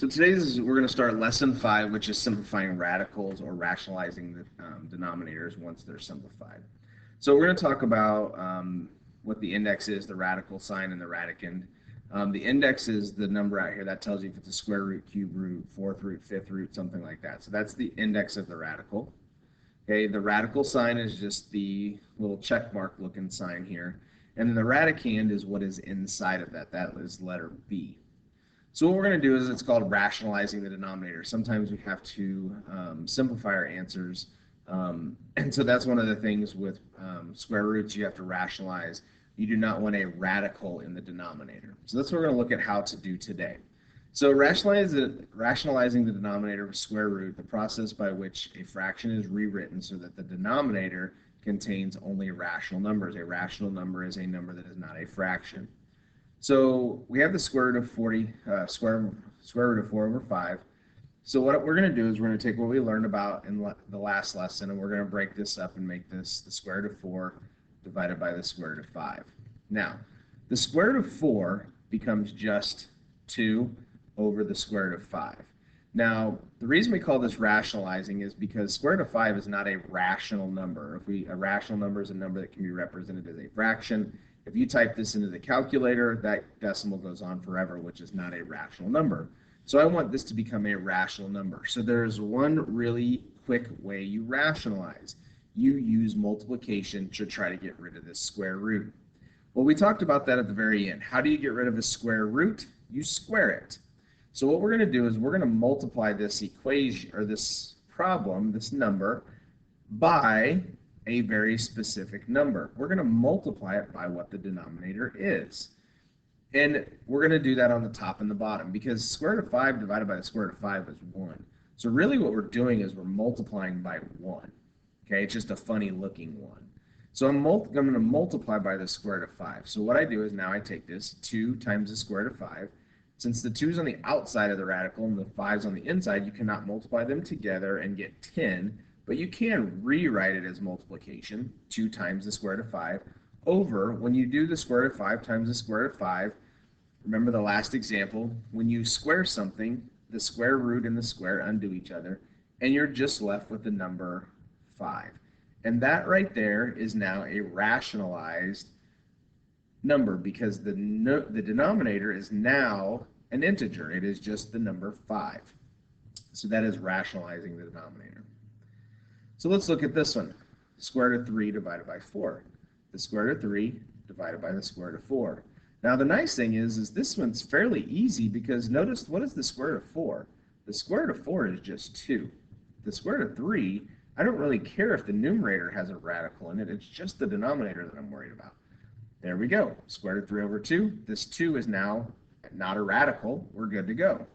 So we're going to start lesson 5, which is simplifying radicals or rationalizing the denominators once they're simplified. So we're going to talk about what the index is, the radical sign, and the radicand. The index is the number out here that tells you if it's a square root, cube root, fourth root, fifth root, something like that. So that's the index of the radical. Okay, the radical sign is just the little check mark looking sign here. And then the radicand is what is inside of that. That is letter B. So what we're going to do is it's called rationalizing the denominator. Sometimes we have to simplify our answers. And so that's one of the things with square roots you have to rationalize. You do not want a radical in the denominator. So that's what we're going to look at how to do today. So rationalizing the denominator of a square root, the process by which a fraction is rewritten so that the denominator contains only rational numbers. A rational number is a number that is not a fraction. So we have the square root of 40, square root of 4 over 5. So what we're going to do is we're going to take what we learned about in the last lesson, and we're going to break this up and make this the square root of 4 divided by the square root of 5. Now, the square root of 4 becomes just 2 over the square root of 5. Now, the reason we call this rationalizing is because square root of 5 is not a rational number. A rational number is a number that can be represented as a fraction. If you type this into the calculator, that decimal goes on forever, which is not a rational number. So I want this to become a rational number. So there's one really quick way you rationalize. You use multiplication to try to get rid of this square root. Well, we talked about that at the very end. How do you get rid of a square root? You square it. So what we're going to do is we're going to multiply this equation, or this problem, this number, by a very specific number. We're going to multiply it by what the denominator is. And we're going to do that on the top and the bottom because square root of 5 divided by the square root of 5 is 1. So really what we're doing is we're multiplying by 1. Okay, it's just a funny looking 1. So I'm going to multiply by the square root of 5. So what I do is now I take this 2 times the square root of 5. Since the 2 is on the outside of the radical and the 5 is on the inside, you cannot multiply them together and get 10. But you can rewrite it as multiplication, 2 times the square root of 5, over, when you do the square root of 5 times the square root of 5, remember the last example, when you square something, the square root and the square undo each other, and you're just left with the number 5. And that right there is now a rationalized number because the denominator is now an integer. It is just the number 5. So that is rationalizing the denominator. So let's look at this one. Square root of 3 divided by 4. The square root of 3 divided by the square root of 4. Now the nice thing is this one's fairly easy because notice, what is the square root of 4? The square root of 4 is just 2. The square root of 3, I don't really care if the numerator has a radical in it. It's just the denominator that I'm worried about. There we go. Square root of 3 over 2. This 2 is now not a radical. We're good to go.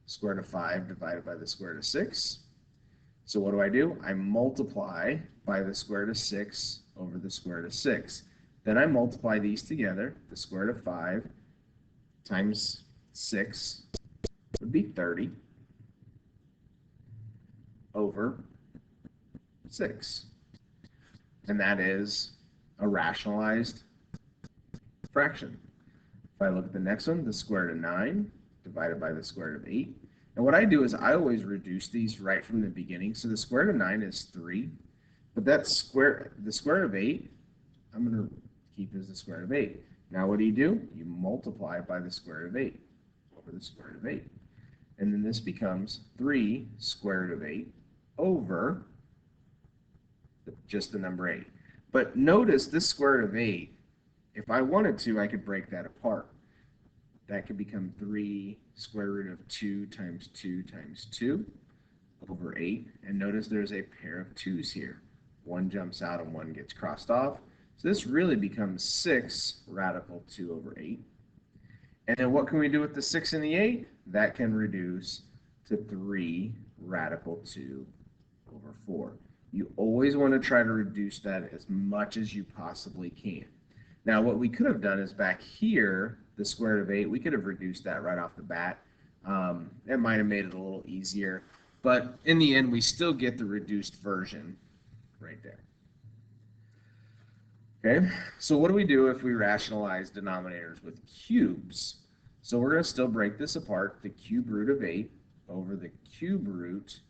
Square root of 5 divided by the square root of 6. So what do? I multiply by the square root of 6 over the square root of 6. Then I multiply these together. The square root of 5 times 6 would be 30 over 6. And that is a rationalized fraction. If I look at the next one, the square root of 9 divided by the square root of 8. And what I do is I always reduce these right from the beginning. So the square root of 9 is 3, but the square root of 8, I'm going to keep as the square root of 8. Now what do? You multiply by the square root of 8 over the square root of 8. And then this becomes 3 square root of 8 over just the number 8. But notice this square root of 8, if I wanted to, I could break that apart. That could become 3 square root of 2 times 2 times 2 over 8. And notice there's a pair of 2's here. One jumps out and one gets crossed off. So this really becomes 6 radical 2 over 8. And then what can we do with the 6 and the 8? That can reduce to 3 radical 2 over 4. You always want to try to reduce that as much as you possibly can. Now what we could have done is back here, the square root of 8, we could have reduced that right off the bat. It might have made it a little easier, but in the end we still get the reduced version right there. Okay, so what do we do if we rationalize denominators with cubes? So we're going to still break this apart, the cube root of 8 over the cube root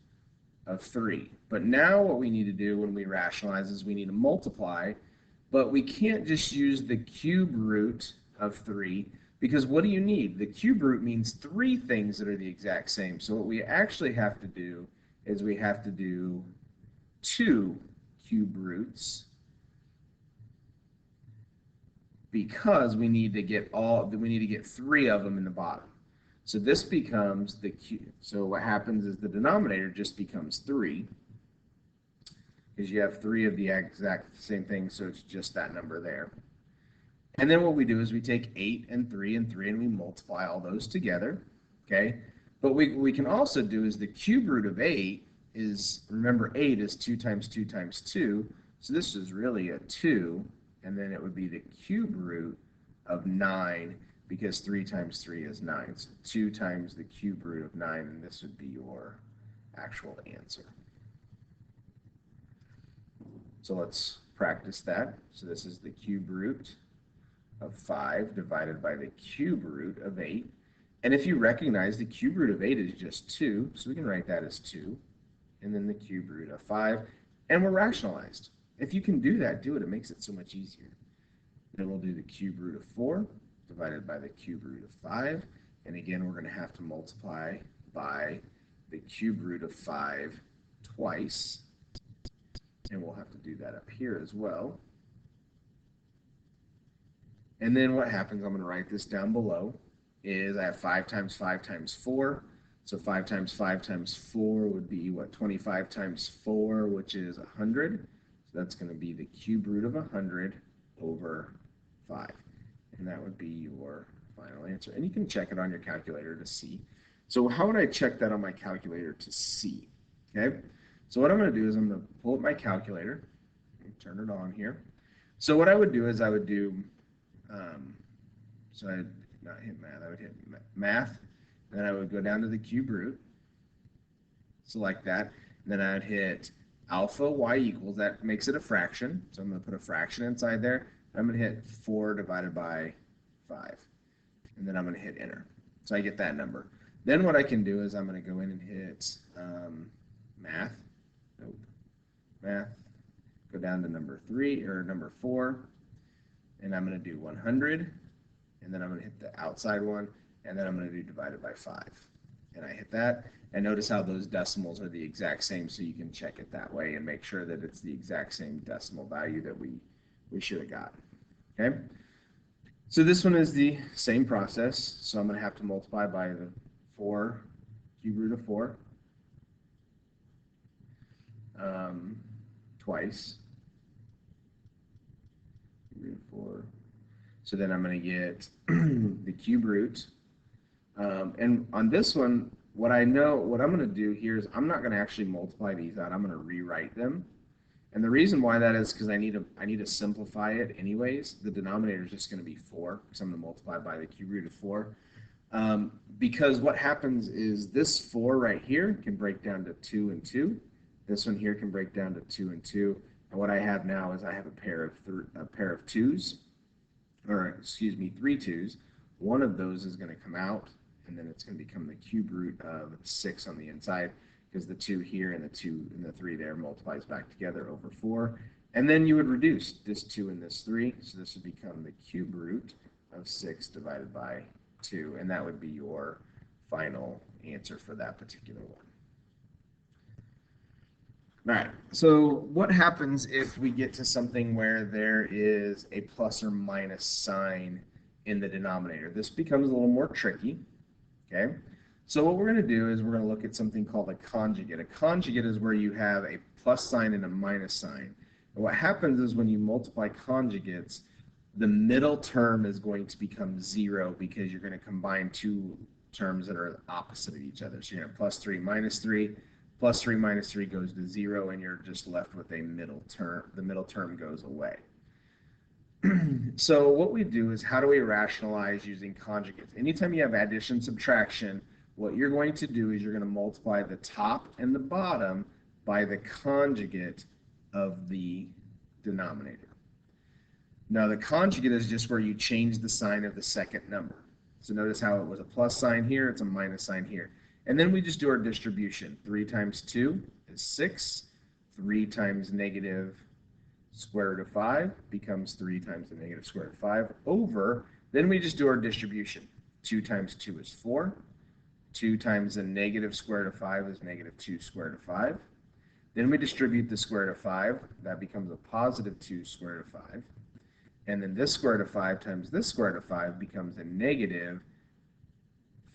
of 3. But now what we need to do when we rationalize is we need to multiply, but we can't just use the cube root of 3, because what do you need? The cube root means 3 things that are the exact same. So what we actually have to do is we have to do 2 cube roots, because we need to get 3 of them in the bottom. So this becomes the cube. So what happens is the denominator just becomes 3, because you have 3 of the exact same thing, so it's just that number there. And then what we do is we take 8 and 3 and 3 and we multiply all those together, okay? But what we can also do is the cube root of 8 is, remember 8 is 2 times 2 times 2, so this is really a 2, and then it would be the cube root of 9, because 3 times 3 is 9. So 2 times the cube root of 9, and this would be your actual answer. So let's practice that. So this is the cube root of 5 divided by the cube root of 8. And if you recognize, the cube root of 8 is just 2, so we can write that as 2. And then the cube root of 5, and we're rationalized. If you can do that, do it. It makes it so much easier. Then we'll do the cube root of 4 divided by the cube root of 5. And again, we're going to have to multiply by the cube root of 5 twice. And we'll have to do that up here as well. And then what happens, I'm going to write this down below, is I have 5 times 5 times 4. So 5 times 5 times 4 would be, what, 25 times 4, which is 100. So that's going to be the cube root of 100 over 5. And that would be your final answer. And you can check it on your calculator to see. So how would I check that on my calculator to see? Okay. So what I'm going to do is I'm going to pull up my calculator and turn it on here. So what I would do is I would do, so I'd not hit math, I would hit math, and then I would go down to the cube root, select that, and then I'd hit alpha y equals, that makes it a fraction, so I'm going to put a fraction inside there. I'm going to hit 4 divided by 5, and then I'm going to hit enter. So I get that number. Then what I can do is I'm going to go in and hit math, go down to number 4, and I'm going to do 100, and then I'm going to hit the outside one, and then I'm going to do divided by 5. And I hit that, and notice how those decimals are the exact same, so you can check it that way and make sure that it's the exact same decimal value that we should have got. Okay? So this one is the same process, so I'm going to have to multiply by the 4, cube root of 4, twice. Cube root of 4. So then I'm going to get the cube root. And on this one, what I'm going to do here is I'm not going to actually multiply these out. I'm going to rewrite them. And the reason why that is because I need to simplify it anyways. The denominator is just going to be 4, because I'm going to multiply by the cube root of 4. Because what happens is this 4 right here can break down to 2 and 2. This one here can break down to 2 and 2. And what I have now is I have a pair of 2s, or excuse me, 3 2s. One of those is going to come out, and then it's going to become the cube root of 6 on the inside, because the 2 here and the 2 and the 3 there multiplies back together over 4. And then you would reduce this 2 and this 3, so this would become the cube root of 6 divided by 2, and that would be your final answer for that particular one. All right, so what happens if we get to something where there is a plus or minus sign in the denominator? This becomes a little more tricky, okay? So what we're going to do is we're going to look at something called a conjugate. A conjugate is where you have a plus sign and a minus sign. And what happens is when you multiply conjugates, the middle term is going to become 0, because you're going to combine 2 terms that are opposite of each other. So you're going to have plus 3 minus 3. Plus 3 minus 3 goes to 0, and you're just left with a middle term. The middle term goes away. So what we do is, how do we rationalize using conjugates? Anytime you have addition, subtraction, what you're going to do is you're going to multiply the top and the bottom by the conjugate of the denominator. Now the conjugate is just where you change the sign of the second number. So notice how it was a plus sign here, it's a minus sign here. And then we just do our distribution. 3 times 2 is 6. 3 times negative square root of 5 becomes 3 times the negative square root of 5 over, then we just do our distribution. 2 times 2 is 4. 2 times the negative square root of 5 is negative 2 square root of 5. Then we distribute the square root of 5. That becomes a positive 2 square root of 5. And then this square root of 5 times this square root of 5 becomes a negative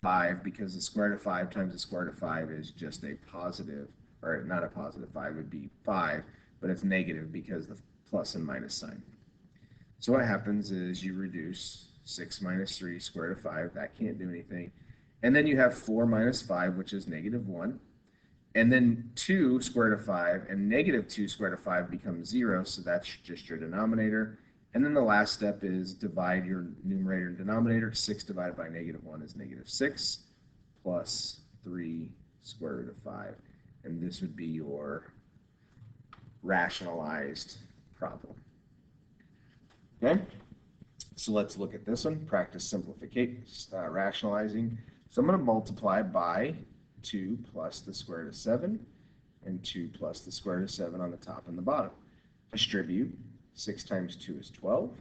5, because the square root of 5 times the square root of 5 is just a positive, or not a positive 5, would be 5, but it's negative because the plus and minus sign. So what happens is you reduce 6 minus 3 square root of 5, that can't do anything. And then you have 4 minus 5, which is negative 1. And then 2 square root of 5 and negative 2 square root of 5 becomes 0, so that's just your denominator. And then the last step is divide your numerator and denominator. 6 divided by negative 1 is negative 6 plus 3 square root of 5. And this would be your rationalized problem. Okay, so let's look at this one. Practice simplification, rationalizing. So I'm going to multiply by 2 plus the square root of 7 and 2 plus the square root of 7 on the top and the bottom. Distribute. 6 times 2 is 12.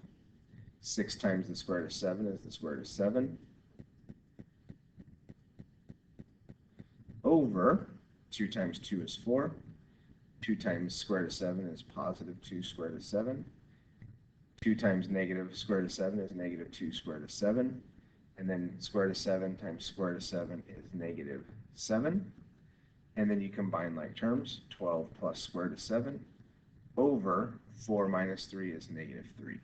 6 times the square root of 7 is the square root of 7. Over 2 times 2 is 4. 2 times square root of 7 is positive 2 square root of 7. 2 times negative square root of 7 is negative 2 square root of 7. And then square root of 7 times square root of 7 is negative 7. And then you combine like terms. 12 plus square root of 7 over 4 minus 3 is negative 3.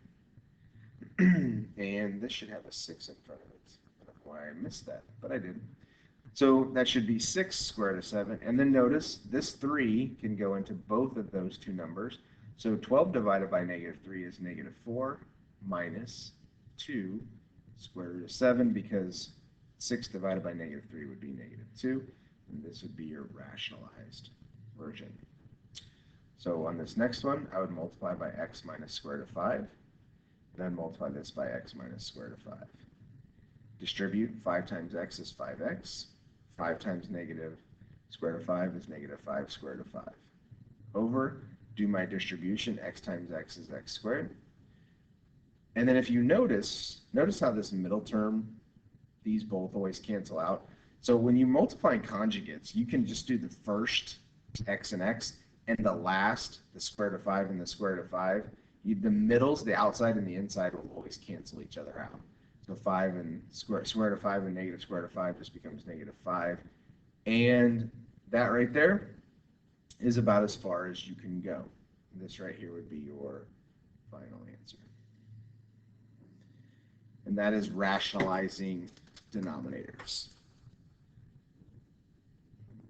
And this should have a 6 in front of it. I don't know why I missed that, but I did. So that should be 6 square root of 7. And then notice this 3 can go into both of those two numbers. So 12 divided by negative 3 is negative 4 minus 2 square root of 7, because 6 divided by negative 3 would be negative 2. And this would be your rationalized version. So on this next one, I would multiply by x minus square root of 5, then multiply this by x minus square root of 5. Distribute. 5 times x is 5x. 5 times negative square root of 5 is negative 5 square root of 5. Over, do my distribution, x times x is x squared. And then if you notice how this middle term, these both always cancel out. So when you multiply conjugates, you can just do the first x and x, and the last, the square root of 5 and the square root of 5, the middles, the outside and the inside will always cancel each other out. So 5 and square root of 5 and negative square root of 5 just becomes negative 5. And that right there is about as far as you can go. This right here would be your final answer. And that is rationalizing denominators.